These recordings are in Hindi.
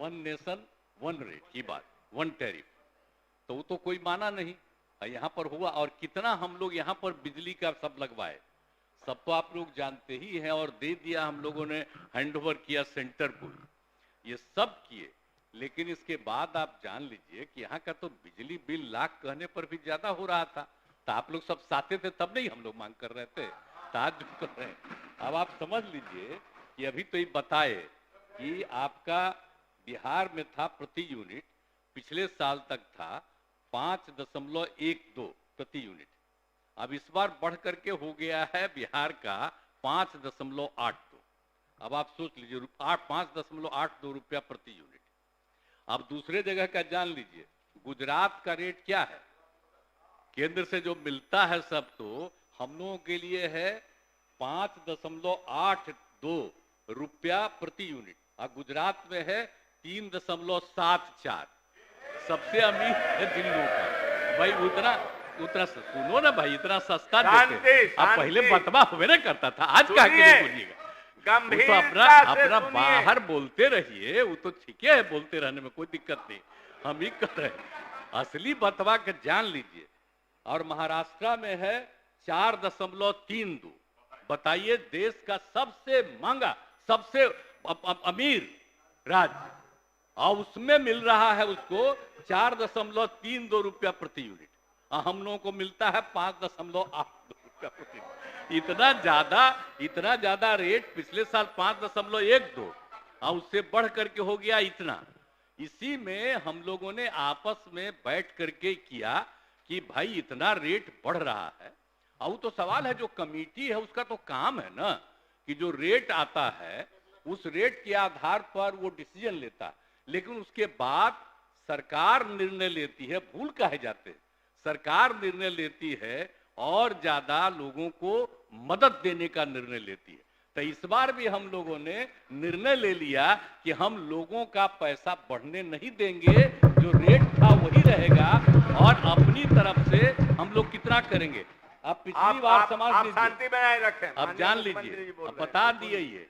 वन नेशन वन रेट की बात, वन टैरिफ, तो वो तो कोई माना नहीं। यहाँ पर हुआ, और कितना हम लोग यहाँ पर बिजली का सब लगवाए, सब तो आप लोग जानते ही हैं, और दे दिया हम लोगों ने, हैंडओवर किया सेंटर को, ये सब किए। लेकिन इसके बाद आप जान लीजिए कि यहाँ का तो बिजली बिल लाख कहने पर भी ज्यादा हो रहा था। तो आप लोग सब साथे थे तब नहीं हम लोग मांग कर रहे थे, ताज कर रहे हैं। अब आप समझ लीजिए कि अभी तो ये बताए कि आपका बिहार में था प्रति यूनिट, पिछले साल तक था 5.12 प्रति यूनिट, अब इस बार बढ़ करके हो गया है बिहार का 5.82। अब आप सोच लीजिए 5.82 रुपया प्रति यूनिट। अब दूसरे जगह का जान लीजिए, गुजरात का रेट क्या है, केंद्र से जो मिलता है सब, तो हम लोगों के लिए है 5.82 रुपया प्रति यूनिट, और गुजरात में है 3.74। सबसे अमीर है दिल्ली का भाई, उतना सुनो ना भाई, इतना सस्ता देते। अब पहले बतवा हुए ना करता था, आज क्या बोलिएगा, वो तो अपना बाहर बोलते रहिए, वो तो ठीक है, बोलते रहने में कोई दिक्कत नहीं, हम ही कर रहे हैं। असली बतवा के जान लीजिए। और महाराष्ट्र में है 4.32। बताइए, देश का सबसे महंगा, सबसे अमीर राज्य, और उसमें मिल रहा है उसको 4.32 रुपया प्रति यूनिट, और हम लोगों को मिलता है 5.82 रुपया प्रति यूनिट। इतना ज्यादा रेट पिछले साल 5.12, और उससे बढ़ करके हो गया इतना। इसी में हम लोगों ने आपस में बैठ करके किया कि भाई इतना रेट बढ़ रहा है, और तो सवाल है, जो कमेटी है उसका तो काम है ना कि जो रेट आता है उस रेट के आधार पर वो डिसीजन लेता है, लेकिन उसके बाद सरकार निर्णय लेती है। भूल काहे जाते हैं, सरकार निर्णय लेती है और ज्यादा लोगों को मदद देने का निर्णय लेती है। तो इस बार भी हम लोगों ने निर्णय ले लिया कि हम लोगों का पैसा बढ़ने नहीं देंगे, जो रेट था वही रहेगा, और अपनी तरफ से हम लोग कितना करेंगे। अब पिछली बार समझ लीजिए, शांति बनाए रखें, अब जान लीजिए, अब बता दिए, ये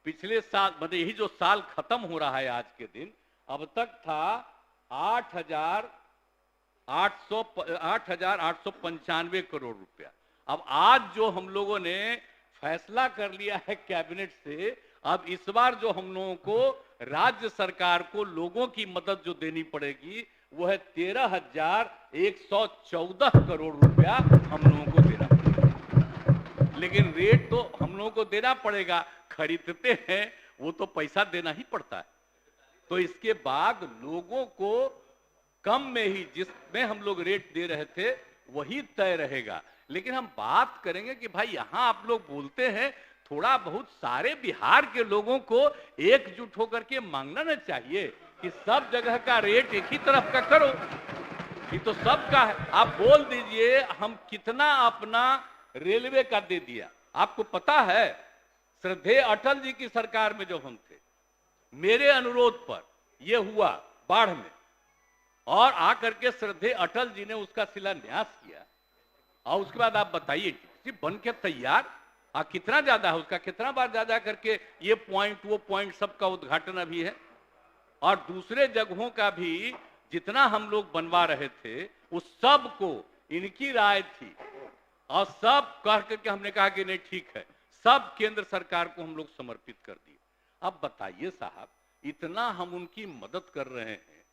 पिछले साल, मतलब यही जो साल खत्म हो रहा है आज के दिन, अब तक था 8,895 करोड़ रुपया। अब आज जो हम लोगों ने फैसला कर लिया है कैबिनेट से, अब इस बार जो हम लोगों को राज्य सरकार को लोगों की मदद जो देनी पड़ेगी वो है 13,114 करोड़ रुपया हम लोगों को देना पड़ेगा। लेकिन रेट तो हम लोगों को देना पड़ेगा, खरीदते हैं वो तो पैसा देना ही पड़ता है। तो इसके बाद लोगों को कम में ही, जिसमें हम लोग रेट दे रहे थे वही तय रहेगा। लेकिन हम बात करेंगे कि भाई यहां आप लोग बोलते हैं, थोड़ा बहुत सारे बिहार के लोगों को एकजुट होकर के मांगना ना चाहिए कि सब जगह का रेट एक ही तरफ का करो, ये तो सबका है। आप बोल दीजिए हम कितना अपना रेलवे का दे दिया। आपको पता है, श्रद्धेय अटल जी की सरकार में जब हम थे, मेरे अनुरोध पर यह हुआ बाढ़ में, और आकर के श्रद्धेय अटल जी ने उसका शिलान्यास किया, और उसके बाद आप बताइए बन के तैयार, कितना ज्यादा है उसका, कितना बार ज्यादा करके ये पॉइंट वो पॉइंट सबका उद्घाटन अभी है। और दूसरे जगहों का भी जितना हम लोग बनवा रहे थे उस सब को इनकी राय थी, और सब कह करके हमने कहा कि नहीं ठीक है, सब केंद्र सरकार को हम लोग समर्पित कर दिए। अब बताइए साहब, इतना हम उनकी मदद कर रहे हैं,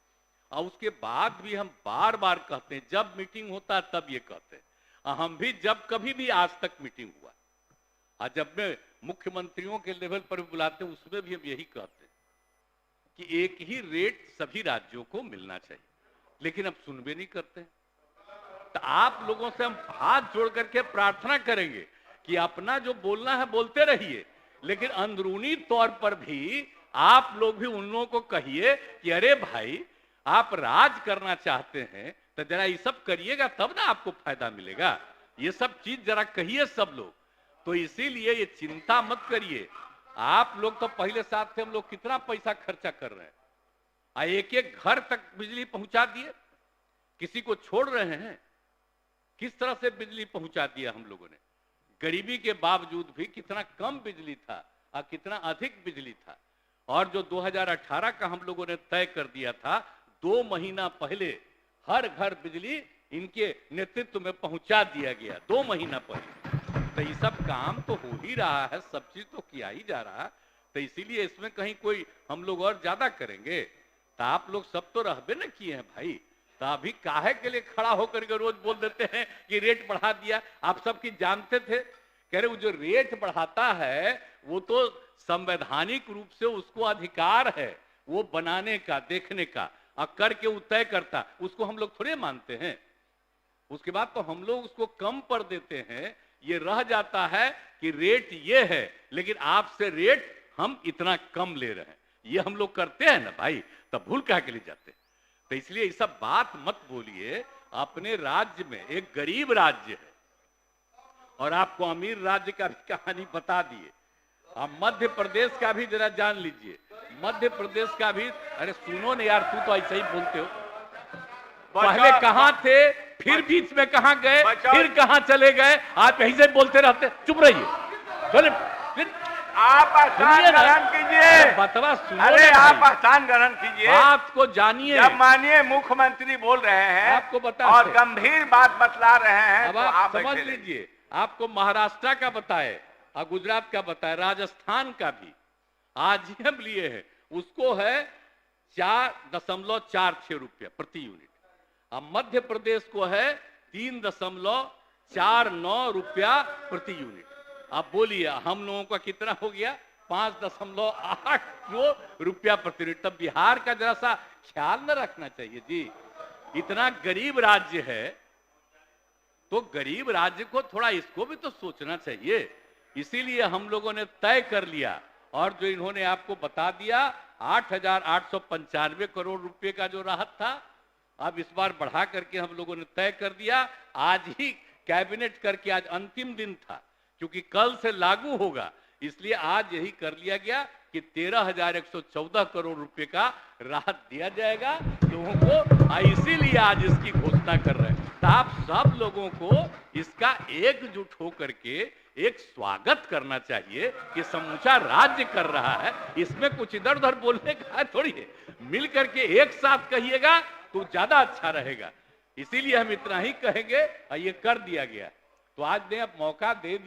और उसके बाद भी हम बार बार कहते हैं, जब मीटिंग होता है तब ये कहते हैं, हम भी जब कभी भी आज तक मीटिंग हुआ, और जब मैं मुख्यमंत्रियों के लेवल पर भी बुलाते हैं उसमें भी हम यही कहते हैं कि एक ही रेट सभी राज्यों को मिलना चाहिए, लेकिन अब सुनबे नहीं करते हैं। तो आप लोगों से हम हाथ जोड़ करके प्रार्थना करेंगे कि अपना जो बोलना है बोलते रहिए, लेकिन अंदरूनी तौर पर भी आप लोग भी उन लोगों को कहिए कि अरे भाई आप राज करना चाहते हैं तो जरा ये सब करिएगा, तब ना आपको फायदा मिलेगा। ये सब चीज जरा कहिए सब लोग। तो इसीलिए ये चिंता मत करिए, आप लोग तो पहले साथ थे, हम लोग कितना पैसा खर्चा कर रहे हैं, एक एक घर तक बिजली पहुंचा दिए, किसी को छोड़ रहे हैं। किस तरह से बिजली पहुंचा दिया हम लोगों ने, गरीबी के बावजूद भी कितना कम बिजली था और कितना अधिक बिजली था। और जो 2018 का हम लोगों ने तय कर दिया था, 2 महीना पहले हर घर बिजली इनके नेतृत्व में पहुंचा दिया गया, 2 महीना पहले। तो ये सब काम तो हो ही रहा है, सब चीज तो किया ही जा रहा है। तो इसीलिए इसमें कहीं कोई हम लोग और ज्यादा करेंगे? तो आप लोग सब तो रहबे न किए हैं भाई, तो अभी काहे के लिए खड़ा होकर के रोज बोल देते हैं कि रेट बढ़ा दिया? आप सबकी जानते थे, कह रहे वो जो रेट बढ़ाता है वो तो संवैधानिक रूप से उसको अधिकार है वो बनाने का, देखने का, और करके वो तय करता, उसको हम लोग थोड़े मानते हैं। उसके बाद तो हम लोग उसको कम पर देते हैं, ये रह जाता है कि रेट ये है लेकिन आपसे रेट हम इतना कम ले रहे हैं, ये हम लोग करते हैं ना भाई, तब भूल क्या के लिए जाते हैं? तो इसलिए ये सब बात मत बोलिए। अपने राज्य में एक गरीब राज्य है और आपको अमीर राज्य का भी कहानी बता दिए। आप मध्य प्रदेश का भी जरा जान लीजिए, मध्य प्रदेश का भी। अरे सुनो ना यार, तू तो ऐसे ही बोलते हो। पहले कहां थे, फिर बीच में कहां गए, फिर कहां चले गए, आप यहीं से बोलते रहते। चुप रहिए, आप स्थान ग्रहण कीजिए। बतवा अरे आप स्थान ग्रहण कीजिए, बात को जानिए। जब माननीय मुख्यमंत्री बोल रहे हैं आपको बता और गंभीर बात बतला रहे हैं, अब तो आप समझ लीजिए। आपको महाराष्ट्र का बताए और गुजरात का बताए, राजस्थान का भी आज ही हम लिए हैं, उसको है 4.46 रुपया प्रति यूनिट। अब मध्य प्रदेश को है 3.49 रुपया प्रति यूनिट। अब बोलिए हम लोगों का कितना हो गया? 5.82 रुपया प्रति यूनिट। तब बिहार का जरा सा ख्याल न रखना चाहिए जी। इतना गरीब राज्य है तो गरीब राज्य को थोड़ा इसको भी तो सोचना चाहिए। इसीलिए हम लोगों ने तय कर लिया, और जो इन्होंने आपको बता दिया 8,895 करोड़ रुपए का जो राहत था, अब इस बार बढ़ा करके हम लोगों ने तय कर दिया। आज ही कैबिनेट करके, आज अंतिम दिन था क्योंकि कल से लागू होगा, इसलिए आज यही कर लिया गया कि 13,114 करोड़ रुपए का राहत दिया जाएगा लोगों को। इसीलिए आज इसकी घोषणा कर रहे हैं। तो आप सब लोगों को इसका एकजुट होकर के एक स्वागत करना चाहिए कि समूचा राज्य कर रहा है। इसमें कुछ इधर उधर बोलने का थोड़ी है, मिल करके एक साथ कहिएगा तो ज्यादा अच्छा रहेगा। इसीलिए हम इतना ही कहेंगे और ये कर दिया गया। तो आज ने अब मौका दे दिया।